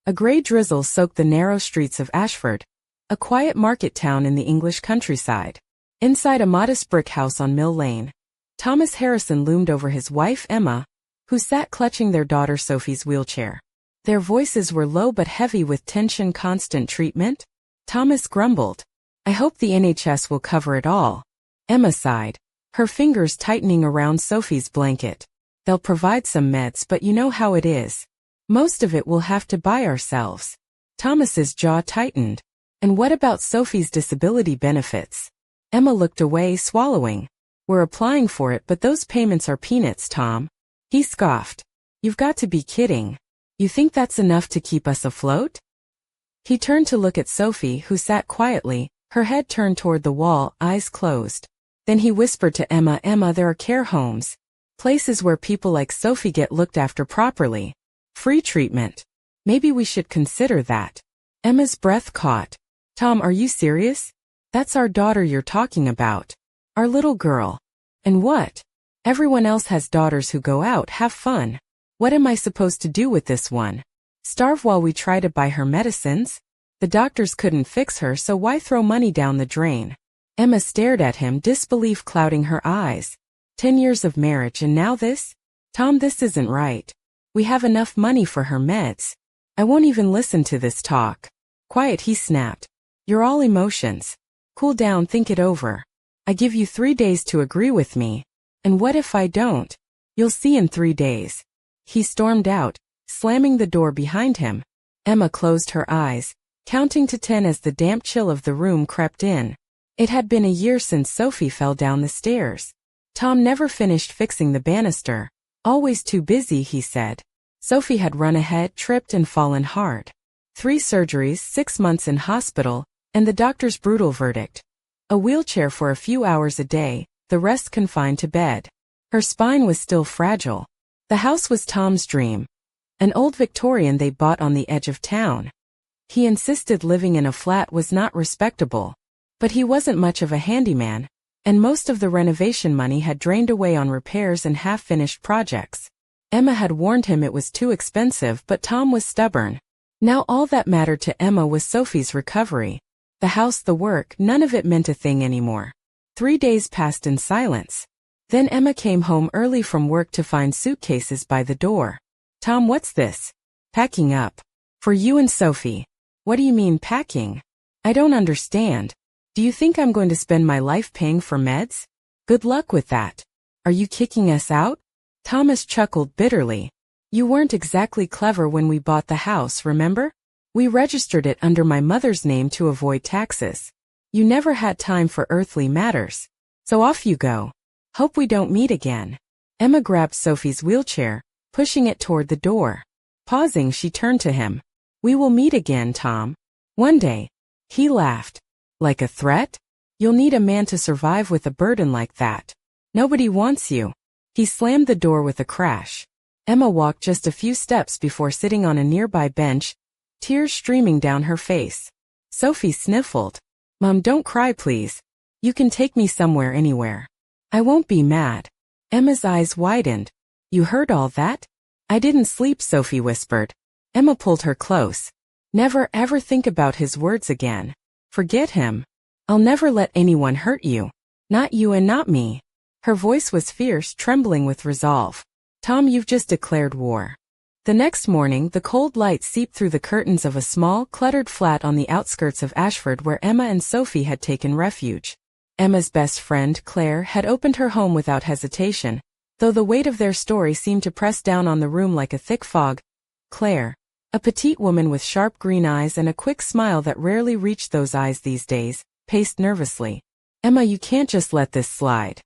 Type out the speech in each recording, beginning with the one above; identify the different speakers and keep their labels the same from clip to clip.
Speaker 1: A grey drizzle soaked the narrow streets of Ashford, a quiet market town in the English countryside. Inside a modest brick house on Mill Lane, Thomas Harrison loomed over his wife Emma, who sat clutching their daughter Sophie's wheelchair. Their voices were low but heavy with tension. Constant treatment? Thomas grumbled. I hope the NHS will cover it all. Emma sighed, her fingers tightening around Sophie's blanket. They'll provide some meds, but you know how it is. Most of it we'll have to buy ourselves. Thomas's jaw tightened. And what about Sophie's disability benefits? Emma looked away, swallowing. We're applying for it, but those payments are peanuts, Tom. He scoffed. You've got to be kidding. You think that's enough to keep us afloat? He turned to look at Sophie, who sat quietly, her head turned toward the wall, eyes closed. Then he whispered to Emma, Emma, there are care homes. Places where people like Sophie get looked after properly. Free treatment. Maybe we should consider that. Emma's breath caught. Tom, are you serious? That's our daughter you're talking about. Our little girl. And what? Everyone else has daughters who go out, have fun. What am I supposed to do with this one? Starve while we try to buy her medicines? The doctors couldn't fix her, so why throw money down the drain? Emma stared at him, disbelief clouding her eyes. 10 years of marriage and now this? Tom, this isn't right. We have enough money for her meds. I won't even listen to this talk. Quiet, he snapped. You're all emotions. Cool down, think it over. I give you 3 days to agree with me. And what if I don't? You'll see in 3 days. He stormed out, slamming the door behind him. Emma closed her eyes, counting to 10 as the damp chill of the room crept in. It had been a year since Sophie fell down the stairs. Tom never finished fixing the banister. Always too busy, he said. Sophie had run ahead, tripped and fallen hard. 3 surgeries, 6 months in hospital, and the doctor's brutal verdict. A wheelchair for a few hours a day, the rest confined to bed. Her spine was still fragile. The house was Tom's dream. An old Victorian they bought on the edge of town. He insisted living in a flat was not respectable. But he wasn't much of a handyman, and most of the renovation money had drained away on repairs and half-finished projects. Emma had warned him it was too expensive, but Tom was stubborn. Now all that mattered to Emma was Sophie's recovery. The house, the work, none of it meant a thing anymore. 3 days passed in silence. Then Emma came home early from work to find suitcases by the door. Tom, what's this? Packing up. For you and Sophie. What do you mean packing? I don't understand. Do you think I'm going to spend my life paying for meds? Good luck with that. Are you kicking us out? Thomas chuckled bitterly. You weren't exactly clever when we bought the house, remember? We registered it under my mother's name to avoid taxes. You never had time for earthly matters. So off you go. Hope we don't meet again. Emma grabbed Sophie's wheelchair, pushing it toward the door. Pausing, she turned to him. We will meet again, Tom. One day. He laughed. Like a threat? You'll need a man to survive with a burden like that. Nobody wants you. He slammed the door with a crash. Emma walked just a few steps before sitting on a nearby bench, tears streaming down her face. Sophie sniffled. Mom, don't cry, please. You can take me somewhere, anywhere. I won't be mad. Emma's eyes widened. You heard all that? I didn't sleep, Sophie whispered. Emma pulled her close. Never ever think about his words again. Forget him. I'll never let anyone hurt you. Not you and not me. Her voice was fierce, trembling with resolve. Tom, you've just declared war. The next morning, the cold light seeped through the curtains of a small, cluttered flat on the outskirts of Ashford where Emma and Sophie had taken refuge. Emma's best friend, Claire, had opened her home without hesitation, though the weight of their story seemed to press down on the room like a thick fog. Claire, a petite woman with sharp green eyes and a quick smile that rarely reached those eyes these days, paced nervously. Emma, you can't just let this slide.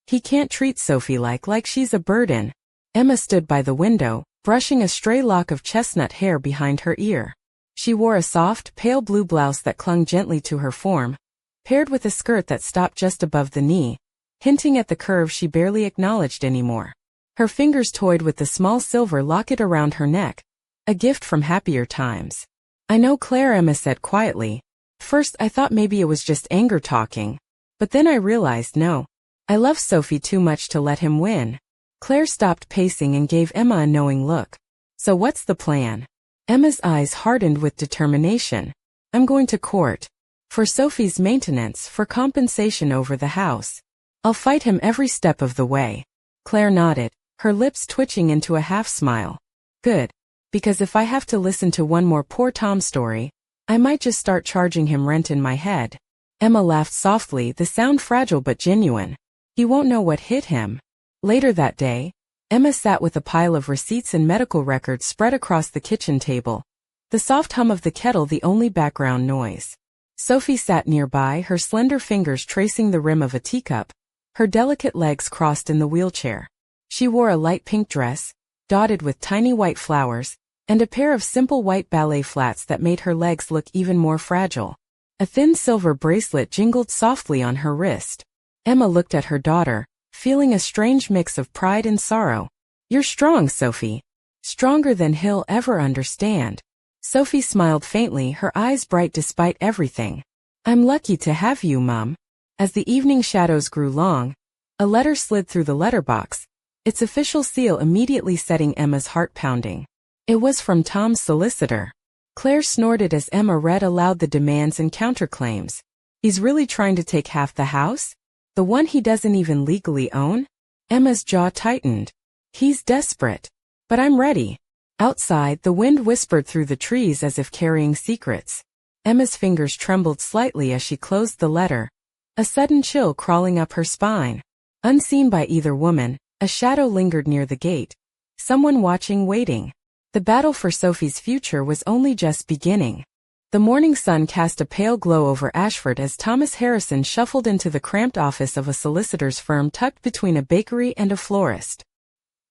Speaker 1: He can't treat Sophie like she's a burden. Emma stood by the window, brushing a stray lock of chestnut hair behind her ear. She wore a soft, pale blue blouse that clung gently to her form, paired with a skirt that stopped just above the knee, hinting at the curve she barely acknowledged anymore. Her fingers toyed with the small silver locket around her neck, a gift from happier times. I know, Claire, Emma said quietly. First I thought maybe it was just anger talking, but then I realized no. I love Sophie too much to let him win. Claire stopped pacing and gave Emma a knowing look. So what's the plan? Emma's eyes hardened with determination. I'm going to court. For Sophie's maintenance, for compensation over the house. I'll fight him every step of the way. Claire nodded, her lips twitching into a half-smile. Good. Because if I have to listen to one more poor Tom story, I might just start charging him rent in my head. Emma laughed softly, the sound fragile but genuine. He won't know what hit him. Later that day, Emma sat with a pile of receipts and medical records spread across the kitchen table. The soft hum of the kettle the only background noise. Sophie sat nearby, her slender fingers tracing the rim of a teacup, her delicate legs crossed in the wheelchair. She wore a light pink dress, dotted with tiny white flowers, and a pair of simple white ballet flats that made her legs look even more fragile. A thin silver bracelet jingled softly on her wrist. Emma looked at her daughter, feeling a strange mix of pride and sorrow. You're strong, Sophie. Stronger than he'll ever understand. Sophie smiled faintly, her eyes bright despite everything. I'm lucky to have you, Mum. As the evening shadows grew long, a letter slid through the letterbox, its official seal immediately setting Emma's heart pounding. It was from Tom's solicitor. Claire snorted as Emma read aloud the demands and counterclaims. He's really trying to take half the house? The one he doesn't even legally own? Emma's jaw tightened. He's desperate. But I'm ready. Outside, the wind whispered through the trees as if carrying secrets. Emma's fingers trembled slightly as she closed the letter, a sudden chill crawling up her spine. Unseen by either woman, a shadow lingered near the gate. Someone watching, waiting. The battle for Sophie's future was only just beginning. The morning sun cast a pale glow over Ashford as Thomas Harrison shuffled into the cramped office of a solicitor's firm tucked between a bakery and a florist.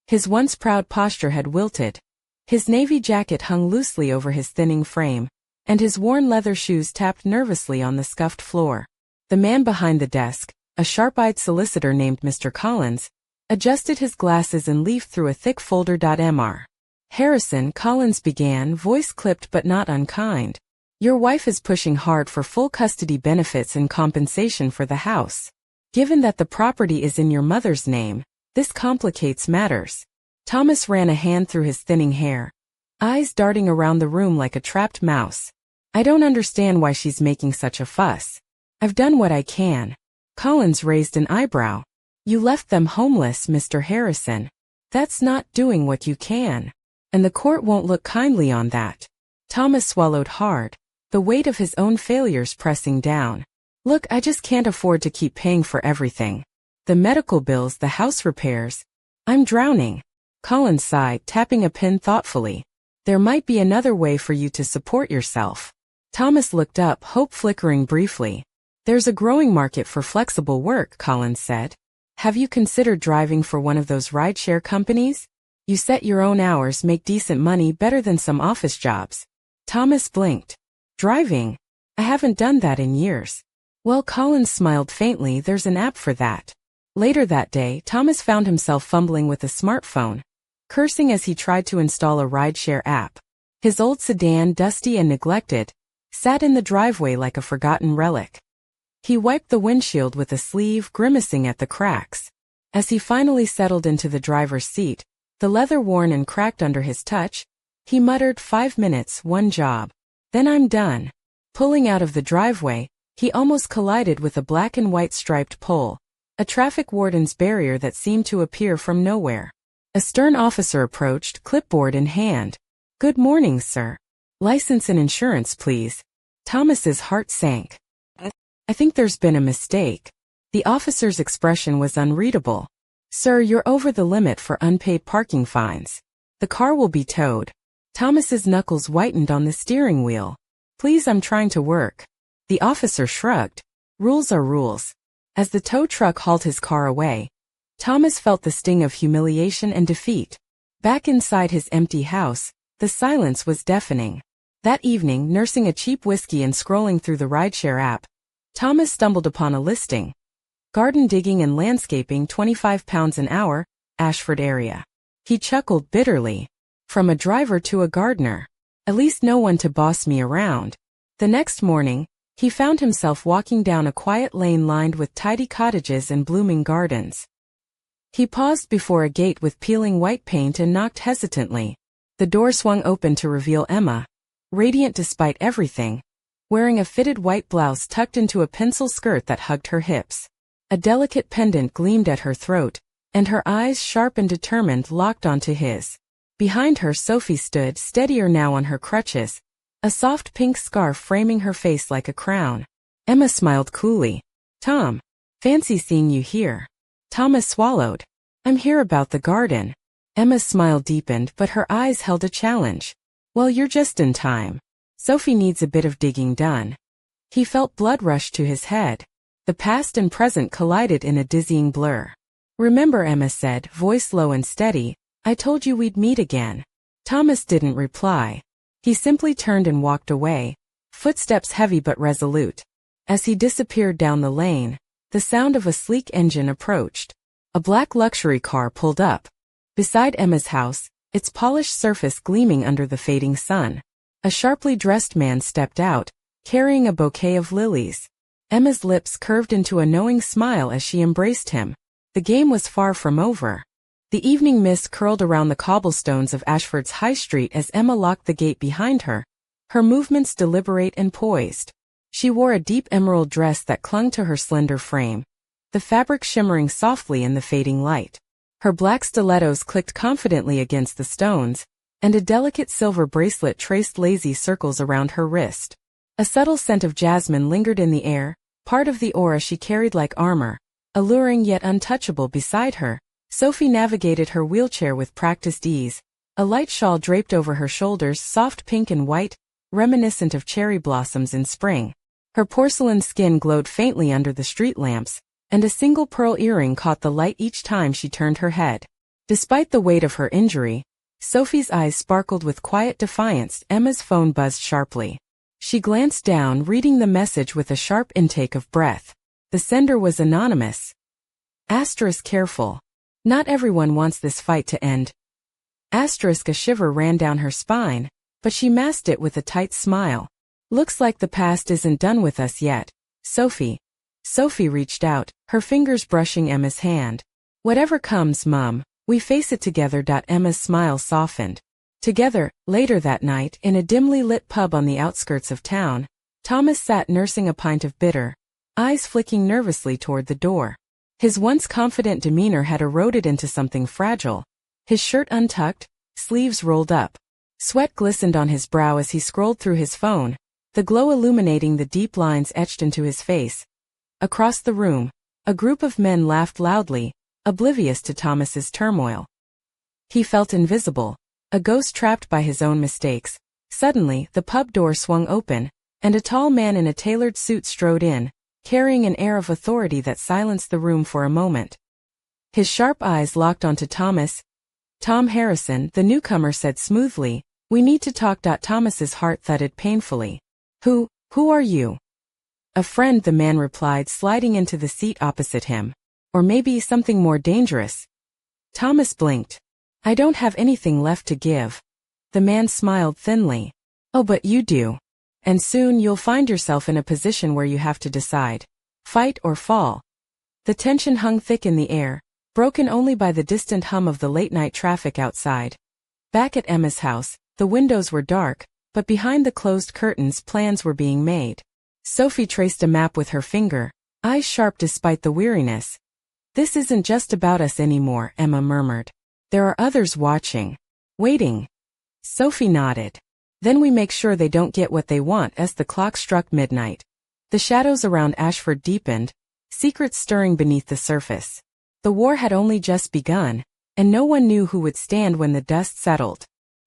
Speaker 1: His once proud posture had wilted. His navy jacket hung loosely over his thinning frame, and his worn leather shoes tapped nervously on the scuffed floor. The man behind the desk, a sharp-eyed solicitor named Mr. Collins, adjusted his glasses and leafed through a thick folder. Mr. Harrison, Collins began, voice clipped but not unkind. Your wife is pushing hard for full custody benefits and compensation for the house. Given that the property is in your mother's name, this complicates matters. Thomas ran a hand through his thinning hair, eyes darting around the room like a trapped mouse. I don't understand why she's making such a fuss. I've done what I can. Collins raised an eyebrow. You left them homeless, Mr. Harrison. That's not doing what you can. And the court won't look kindly on that. Thomas swallowed hard, the weight of his own failures pressing down. Look, I just can't afford to keep paying for everything. The medical bills, the house repairs. I'm drowning. Collins sighed, tapping a pen thoughtfully. There might be another way for you to support yourself. Thomas looked up, hope flickering briefly. There's a growing market for flexible work, Collins said. Have you considered driving for one of those rideshare companies? You set your own hours, make decent money, better than some office jobs. Thomas blinked. Driving? I haven't done that in years. Well, Collins smiled faintly, there's an app for that. Later that day, Thomas found himself fumbling with a smartphone, cursing as he tried to install a rideshare app. His old sedan, dusty and neglected, sat in the driveway like a forgotten relic. He wiped the windshield with a sleeve, grimacing at the cracks. As he finally settled into the driver's seat, the leather worn and cracked under his touch, he muttered, 5 minutes, one job. Then I'm done. Pulling out of the driveway, he almost collided with a black and white striped pole, a traffic warden's barrier that seemed to appear from nowhere. A stern officer approached, clipboard in hand. Good morning, sir. License and insurance, please. Thomas's heart sank. I think there's been a mistake. The officer's expression was unreadable. Sir, you're over the limit for unpaid parking fines. The car will be towed. Thomas's knuckles whitened on the steering wheel. Please, I'm trying to work. The officer shrugged. Rules are rules. As the tow truck hauled his car away, Thomas felt the sting of humiliation and defeat. Back inside his empty house, the silence was deafening. That evening, nursing a cheap whiskey and scrolling through the rideshare app, Thomas stumbled upon a listing. Garden digging and landscaping, £25 an hour, Ashford area. He chuckled bitterly. From a driver to a gardener. At least no one to boss me around. The next morning, he found himself walking down a quiet lane lined with tidy cottages and blooming gardens. He paused before a gate with peeling white paint and knocked hesitantly. The door swung open to reveal Emma, radiant despite everything, wearing a fitted white blouse tucked into a pencil skirt that hugged her hips. A delicate pendant gleamed at her throat, and her eyes, sharp and determined, locked onto his. Behind her, Sophie stood, steadier now on her crutches, a soft pink scarf framing her face like a crown. Emma smiled coolly. "Tom, fancy seeing you here." Thomas swallowed. "I'm here about the garden." Emma's smile deepened, but her eyes held a challenge. "Well, you're just in time. Sophie needs a bit of digging done." He felt blood rush to his head. The past and present collided in a dizzying blur. "Remember," Emma said, voice low and steady, "I told you we'd meet again." Thomas didn't reply. He simply turned and walked away, footsteps heavy but resolute. As he disappeared down the lane, the sound of a sleek engine approached. A black luxury car pulled up beside Emma's house, its polished surface gleaming under the fading sun. A sharply dressed man stepped out, carrying a bouquet of lilies. Emma's lips curved into a knowing smile as she embraced him. The game was far from over. The evening mist curled around the cobblestones of Ashford's High Street as Emma locked the gate behind her, her movements deliberate and poised. She wore a deep emerald dress that clung to her slender frame, the fabric shimmering softly in the fading light. Her black stilettos clicked confidently against the stones, and a delicate silver bracelet traced lazy circles around her wrist. A subtle scent of jasmine lingered in the air, part of the aura she carried like armor, alluring yet untouchable. Beside her, Sophie navigated her wheelchair with practiced ease, a light shawl draped over her shoulders, soft pink and white, reminiscent of cherry blossoms in spring. Her porcelain skin glowed faintly under the street lamps, and a single pearl earring caught the light each time she turned her head. Despite the weight of her injury, Sophie's eyes sparkled with quiet defiance. Emma's phone buzzed sharply. She glanced down, reading the message with a sharp intake of breath. The sender was anonymous. Careful. Not everyone wants this fight to end. A shiver ran down her spine, but she masked it with a tight smile. Looks like the past isn't done with us yet, Sophie. Sophie reached out, her fingers brushing Emma's hand. Whatever comes, Mum, we face it together. Emma's smile softened. Together, later that night, in a dimly lit pub on the outskirts of town, Thomas sat nursing a pint of bitter, eyes flicking nervously toward the door. His once confident demeanor had eroded into something fragile. His shirt untucked, sleeves rolled up. Sweat glistened on his brow as he scrolled through his phone, the glow illuminating the deep lines etched into his face. Across the room, a group of men laughed loudly, oblivious to Thomas's turmoil. He felt invisible, a ghost trapped by his own mistakes. Suddenly, the pub door swung open, and a tall man in a tailored suit strode in, carrying an air of authority that silenced the room for a moment. His sharp eyes locked onto Thomas. "Tom Harrison," the newcomer said smoothly, "we need to talk." Thomas's heart thudded painfully. Who are you?" "A friend," the man replied, sliding into the seat opposite him. "Or maybe something more dangerous." Thomas blinked. "I don't have anything left to give." The man smiled thinly. "Oh, but you do. And soon you'll find yourself in a position where you have to decide. Fight or fall." The tension hung thick in the air, broken only by the distant hum of the late-night traffic outside. Back at Emma's house, the windows were dark, but behind the closed curtains plans were being made. Sophie traced a map with her finger, eyes sharp despite the weariness. "This isn't just about us anymore," Emma murmured. "There are others watching. Waiting." Sophie nodded. "Then we make sure they don't get what they want." As the clock struck midnight, the shadows around Ashford deepened, secrets stirring beneath the surface. The war had only just begun, and no one knew who would stand when the dust settled.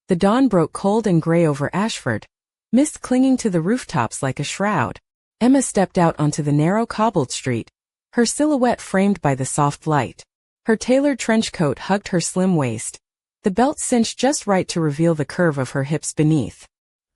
Speaker 1: The dawn broke cold and gray over Ashford, mist clinging to the rooftops like a shroud. Emma stepped out onto the narrow cobbled street, her silhouette framed by the soft light. Her tailored trench coat hugged her slim waist, the belt cinched just right to reveal the curve of her hips beneath.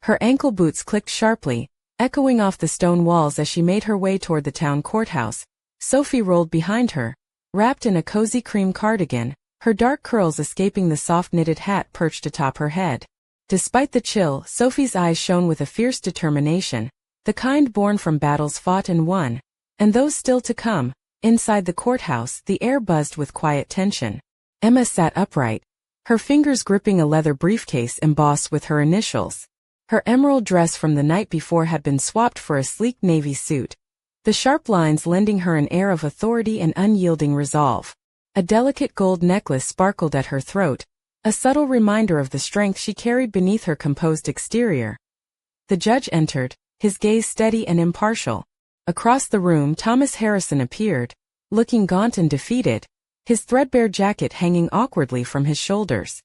Speaker 1: Her ankle boots clicked sharply, echoing off the stone walls as she made her way toward the town courthouse. Sophie rolled behind her, wrapped in a cozy cream cardigan, her dark curls escaping the soft knitted hat perched atop her head. Despite the chill, Sophie's eyes shone with a fierce determination, the kind born from battles fought and won, and those still to come. Inside the courthouse, the air buzzed with quiet tension. Emma sat upright, her fingers gripping a leather briefcase embossed with her initials. Her emerald dress from the night before had been swapped for a sleek navy suit, the sharp lines lending her an air of authority and unyielding resolve. A delicate gold necklace sparkled at her throat, a subtle reminder of the strength she carried beneath her composed exterior. The judge entered, his gaze steady and impartial. Across the room Thomas Harrison appeared, looking gaunt and defeated, his threadbare jacket hanging awkwardly from his shoulders.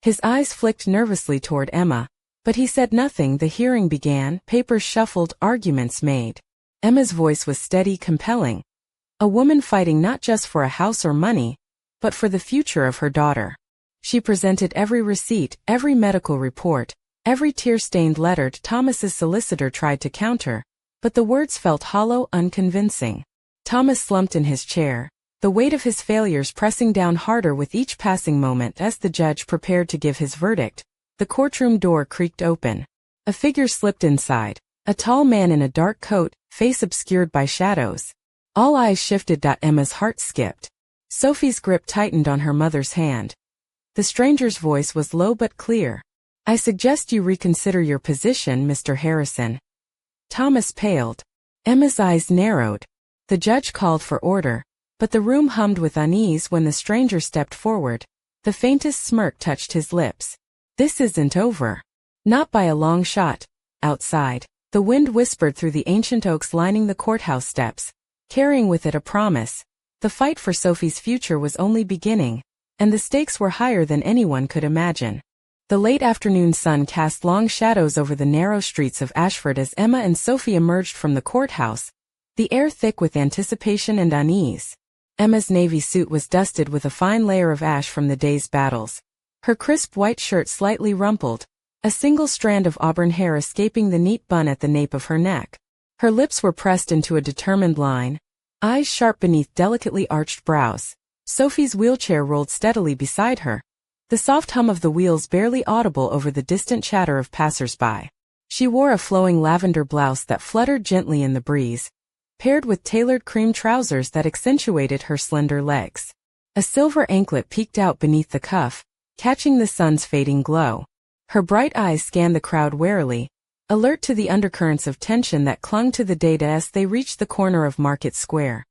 Speaker 1: His eyes flicked nervously toward Emma, but he said nothing. The hearing began, papers shuffled, arguments made. Emma's voice was steady, compelling. A woman fighting not just for a house or money, but for the future of her daughter. She presented every receipt, every medical report, every tear-stained letter. Thomas's solicitor tried to counter, but the words felt hollow, unconvincing. Thomas slumped in his chair, the weight of his failures pressing down harder with each passing moment. As the judge prepared to give his verdict, the courtroom door creaked open. A figure slipped inside, a tall man in a dark coat, face obscured by shadows. All eyes shifted. Emma's heart skipped. Sophie's grip tightened on her mother's hand. The stranger's voice was low but clear. "I suggest you reconsider your position, Mr. Harrison." Thomas paled. Emma's eyes narrowed. The judge called for order, but the room hummed with unease when the stranger stepped forward. The faintest smirk touched his lips. "This isn't over." Not by a long shot. Outside, the wind whispered through the ancient oaks lining the courthouse steps, carrying with it a promise. The fight for Sophie's future was only beginning, and the stakes were higher than anyone could imagine. The late afternoon sun cast long shadows over the narrow streets of Ashford as Emma and Sophie emerged from the courthouse, the air thick with anticipation and unease. Emma's navy suit was dusted with a fine layer of ash from the day's battles. Her crisp white shirt slightly rumpled, a single strand of auburn hair escaping the neat bun at the nape of her neck. Her lips were pressed into a determined line, eyes sharp beneath delicately arched brows. Sophie's wheelchair rolled steadily beside her, the soft hum of the wheels barely audible over the distant chatter of passers-by. She wore a flowing lavender blouse that fluttered gently in the breeze, paired with tailored cream trousers that accentuated her slender legs. A silver anklet peeked out beneath the cuff, catching the sun's fading glow. Her bright eyes scanned the crowd warily, alert to the undercurrents of tension that clung to the data as they reached the corner of Market Square.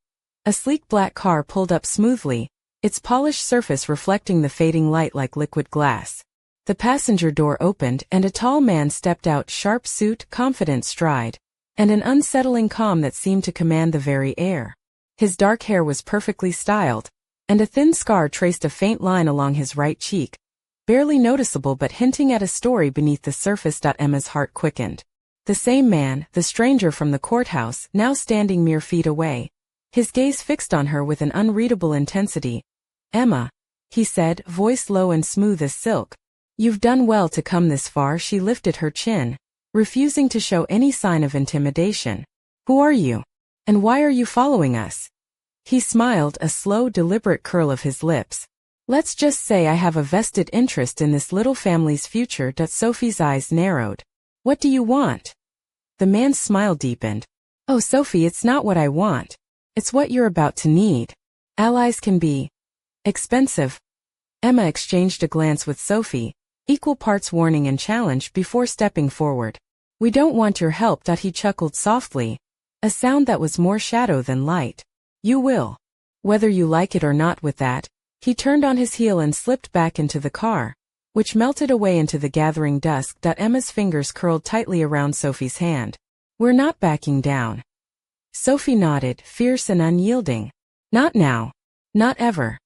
Speaker 1: A sleek black car pulled up smoothly, its polished surface reflecting the fading light like liquid glass. The passenger door opened and a tall man stepped out, sharp suit, confident stride, and an unsettling calm that seemed to command the very air. His dark hair was perfectly styled, and a thin scar traced a faint line along his right cheek, barely noticeable but hinting at a story beneath the surface. Emma's heart quickened. The same man, the stranger from the courthouse, now standing mere feet away, his gaze fixed on her with an unreadable intensity. "Emma," he said, voice low and smooth as silk. "You've done well to come this far." She lifted her chin, refusing to show any sign of intimidation. "Who are you? And why are you following us?" He smiled, a slow, deliberate curl of his lips. "Let's just say I have a vested interest in this little family's future." Sophie's eyes narrowed. "What do you want?" The man's smile deepened. "Oh, Sophie, it's not what I want. It's what you're about to need. Allies can be expensive." Emma exchanged a glance with Sophie, equal parts warning and challenge, before stepping forward. "We don't want your help." He chuckled softly, a sound that was more shadow than light. "You will. Whether you like it or not." With that, he turned on his heel and slipped back into the car, which melted away into the gathering dusk. Emma's fingers curled tightly around Sophie's hand. "We're not backing down." Sophie nodded, fierce and unyielding. "Not now. Not ever."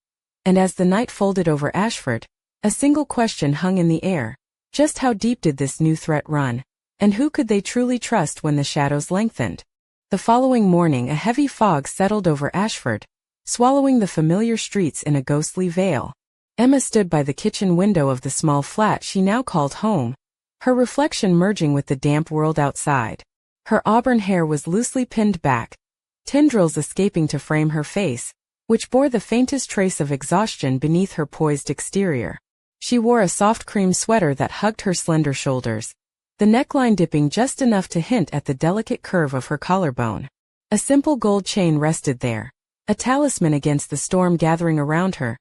Speaker 1: And as the night folded over Ashford, a single question hung in the air. Just how deep did this new threat run? And who could they truly trust when the shadows lengthened? The following morning a heavy fog settled over Ashford, swallowing the familiar streets in a ghostly veil. Emma stood by the kitchen window of the small flat she now called home, her reflection merging with the damp world outside. Her auburn hair was loosely pinned back, tendrils escaping to frame her face, which bore the faintest trace of exhaustion beneath her poised exterior. She wore a soft cream sweater that hugged her slender shoulders, the neckline dipping just enough to hint at the delicate curve of her collarbone. A simple gold chain rested there, a talisman against the storm gathering around her.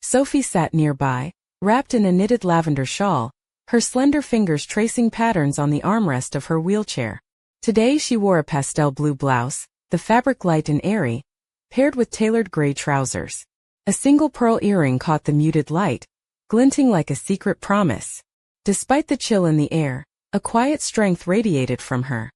Speaker 1: Sophie sat nearby, wrapped in a knitted lavender shawl, her slender fingers tracing patterns on the armrest of her wheelchair. Today she wore a pastel blue blouse, the fabric light and airy, paired with tailored gray trousers. A single pearl earring caught the muted light, glinting like a secret promise. Despite the chill in the air, a quiet strength radiated from her.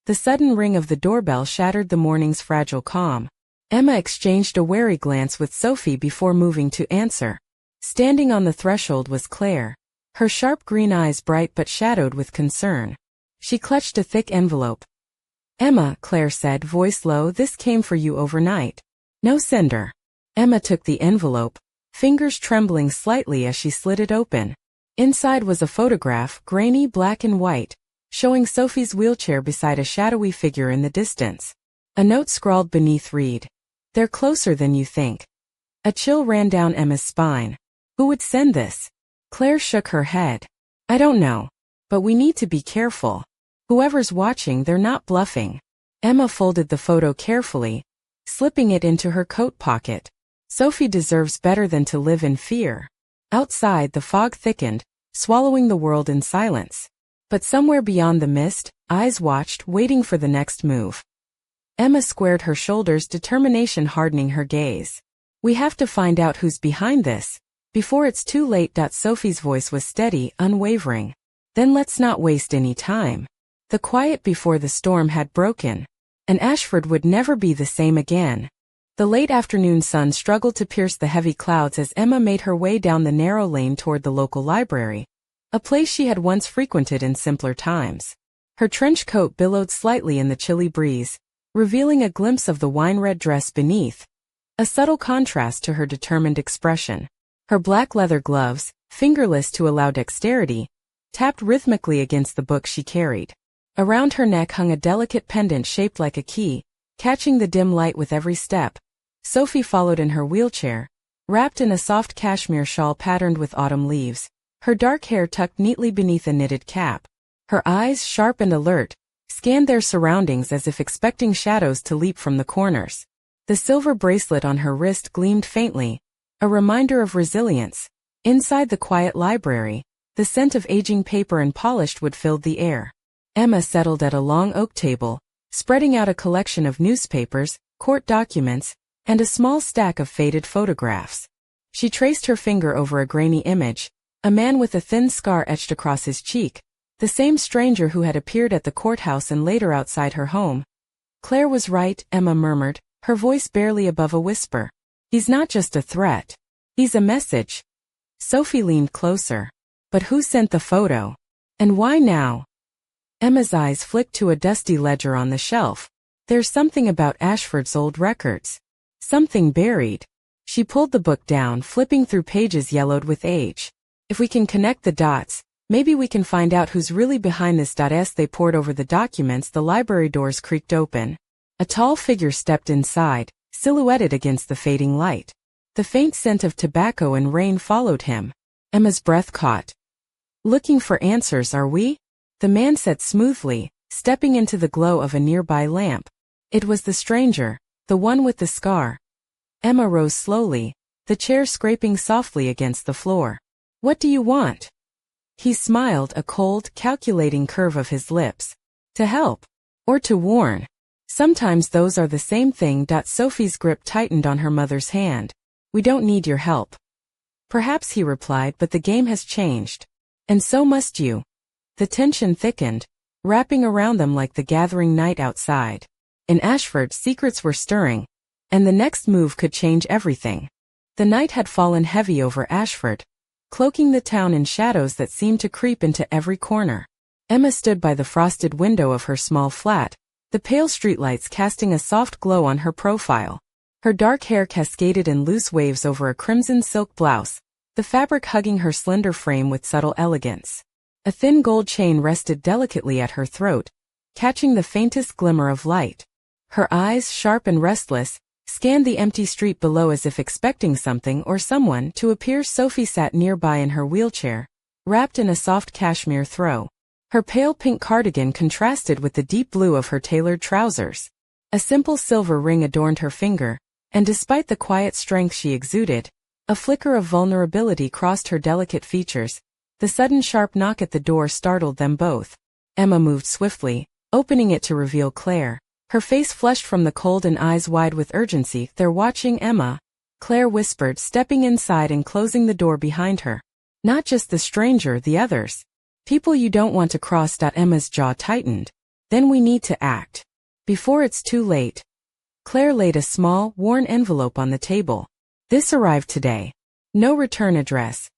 Speaker 1: The sudden ring of the doorbell shattered the morning's fragile calm. Emma exchanged a wary glance with Sophie before moving to answer. Standing on the threshold was Claire, her sharp green eyes bright but shadowed with concern. She clutched a thick envelope. "Emma," Claire said, voice low, "this came for you overnight. No sender." Emma took the envelope, fingers trembling slightly as she slid it open. Inside was a photograph, grainy black and white, showing Sophie's wheelchair beside a shadowy figure in the distance. A note scrawled beneath read, "They're closer than you think." A chill ran down Emma's spine. Who would send this? Claire shook her head. "I don't know. But we need to be careful. Whoever's watching, they're not bluffing." Emma folded the photo carefully, slipping it into her coat pocket. Sophie deserves better than to live in fear. Outside, the fog thickened, swallowing the world in silence. But somewhere beyond the mist, eyes watched, waiting for the next move. Emma squared her shoulders, determination hardening her gaze. "We have to find out who's behind this, before it's too late." Sophie's voice was steady, unwavering. "Then let's not waste any time." The quiet before the storm had broken, and Ashford would never be the same again. The late afternoon sun struggled to pierce the heavy clouds as Emma made her way down the narrow lane toward the local library, a place she had once frequented in simpler times. Her trench coat billowed slightly in the chilly breeze, revealing a glimpse of the wine-red dress beneath, a subtle contrast to her determined expression. Her black leather gloves, fingerless to allow dexterity, tapped rhythmically against the book she carried. Around her neck hung a delicate pendant shaped like a key, catching the dim light with every step. Sophie followed in her wheelchair, wrapped in a soft cashmere shawl patterned with autumn leaves, her dark hair tucked neatly beneath a knitted cap. Her eyes, sharp and alert, scanned their surroundings as if expecting shadows to leap from the corners. The silver bracelet on her wrist gleamed faintly, a reminder of resilience. Inside the quiet library, the scent of aging paper and polished wood filled the air. Emma settled at a long oak table, spreading out a collection of newspapers, court documents, and a small stack of faded photographs. She traced her finger over a grainy image, a man with a thin scar etched across his cheek, the same stranger who had appeared at the courthouse and later outside her home. "Claire was right," Emma murmured, her voice barely above a whisper. "He's not just a threat. He's a message." Sophie leaned closer. "But who sent the photo? And why now?" Emma's eyes flicked to a dusty ledger on the shelf. "There's something about Ashford's old records. Something buried." She pulled the book down, flipping through pages yellowed with age. "If we can connect the dots, maybe we can find out who's really behind this." As they pored over the documents, the library doors creaked open. A tall figure stepped inside, silhouetted against the fading light. The faint scent of tobacco and rain followed him. Emma's breath caught. "Looking for answers, are we?" the man said smoothly, stepping into the glow of a nearby lamp. It was the stranger, the one with the scar. Emma rose slowly, the chair scraping softly against the floor. "What do you want?" He smiled, a cold, calculating curve of his lips. "To help. Or to warn. Sometimes those are the same thing." Sophie's grip tightened on her mother's hand. "We don't need your help." "Perhaps," he replied, "but the game has changed. And so must you." The tension thickened, wrapping around them like the gathering night outside. In Ashford, secrets were stirring, and the next move could change everything. The night had fallen heavy over Ashford, cloaking the town in shadows that seemed to creep into every corner. Emma stood by the frosted window of her small flat, the pale streetlights casting a soft glow on her profile. Her dark hair cascaded in loose waves over a crimson silk blouse, the fabric hugging her slender frame with subtle elegance. A thin gold chain rested delicately at her throat, catching the faintest glimmer of light. Her eyes, sharp and restless, scanned the empty street below as if expecting something or someone to appear. Sophie sat nearby in her wheelchair, wrapped in a soft cashmere throw. Her pale pink cardigan contrasted with the deep blue of her tailored trousers. A simple silver ring adorned her finger, and despite the quiet strength she exuded, A flicker of vulnerability crossed her delicate features. The sudden sharp knock at the door startled them both. Emma moved swiftly, opening it to reveal Claire. Her face flushed from the cold and eyes wide with urgency. "They're watching Emma," Claire whispered, stepping inside and closing the door behind her. "Not just the stranger, the others. People you don't want to cross." Emma's jaw tightened. "Then we need to act. Before it's too late." Claire laid a small, worn envelope on the table. "This arrived today. No return address."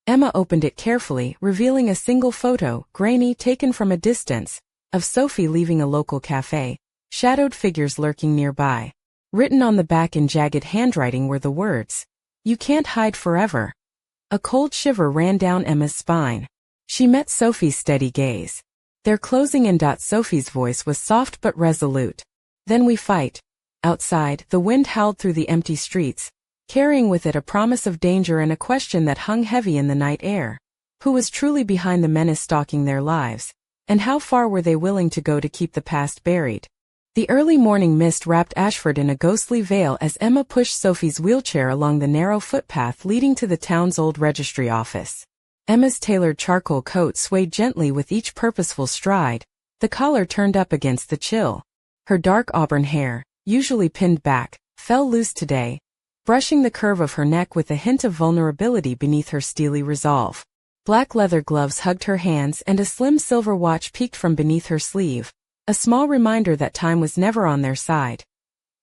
Speaker 1: Emma opened it carefully, revealing a single photo, grainy, taken from a distance, of Sophie leaving a local cafe, shadowed figures lurking nearby. Written on the back in jagged handwriting were the words, "You can't hide forever." A cold shiver ran down Emma's spine. She met Sophie's steady gaze. "They're closing in." Sophie's voice was soft but resolute. "Then we fight." Outside, the wind howled through the empty streets, carrying with it a promise of danger and a question that hung heavy in the night air. Who was truly behind the menace stalking their lives? And how far were they willing to go to keep the past buried? The early morning mist wrapped Ashford in a ghostly veil as Emma pushed Sophie's wheelchair along the narrow footpath leading to the town's old registry office. Emma's tailored charcoal coat swayed gently with each purposeful stride, the collar turned up against the chill. Her dark auburn hair, usually pinned back, fell loose today, brushing the curve of her neck with a hint of vulnerability beneath her steely resolve. Black leather gloves hugged her hands and a slim silver watch peeked from beneath her sleeve, a small reminder that time was never on their side.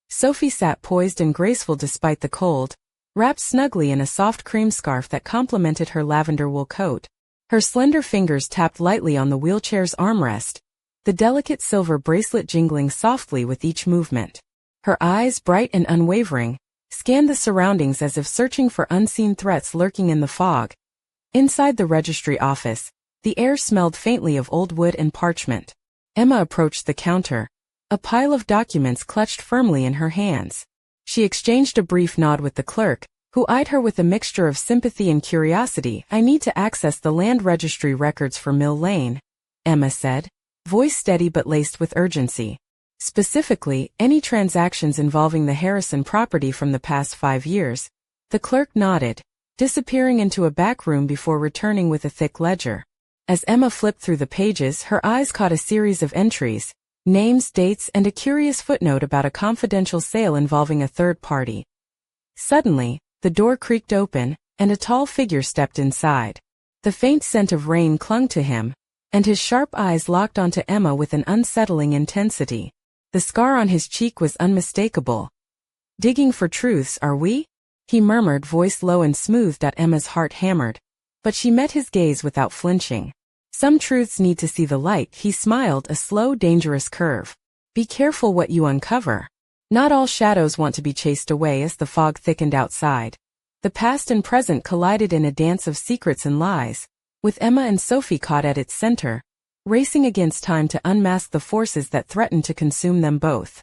Speaker 1: Sophie sat poised and graceful despite the cold, wrapped snugly in a soft cream scarf that complemented her lavender wool coat. Her slender fingers tapped lightly on the wheelchair's armrest, the delicate silver bracelet jingling softly with each movement. Her eyes, bright and unwavering, scanned the surroundings as if searching for unseen threats lurking in the fog. Inside the registry office, the air smelled faintly of old wood and parchment. Emma approached the counter, a pile of documents clutched firmly in her hands. She exchanged a brief nod with the clerk, who eyed her with a mixture of sympathy and curiosity. "I need to access the land registry records for Mill Lane," Emma said, voice steady but laced with urgency. "Specifically, any transactions involving the Harrison property from the past 5 years." The clerk nodded, disappearing into a back room before returning with a thick ledger. As Emma flipped through the pages, her eyes caught a series of entries, names, dates, and a curious footnote about a confidential sale involving a third party. Suddenly, the door creaked open, and a tall figure stepped inside. The faint scent of rain clung to him, and his sharp eyes locked onto Emma with an unsettling intensity. The scar on his cheek was unmistakable. "Digging for truths, are we?" he murmured, voice low and smooth. Emma's heart hammered, but she met his gaze without flinching. "Some truths need to see the light," he smiled, a slow, dangerous curve. "Be careful what you uncover. Not all shadows want to be chased away." As the fog thickened outside, the past and present collided in a dance of secrets and lies, with Emma and Sophie caught at its center, racing against time to unmask the forces that threatened to consume them both.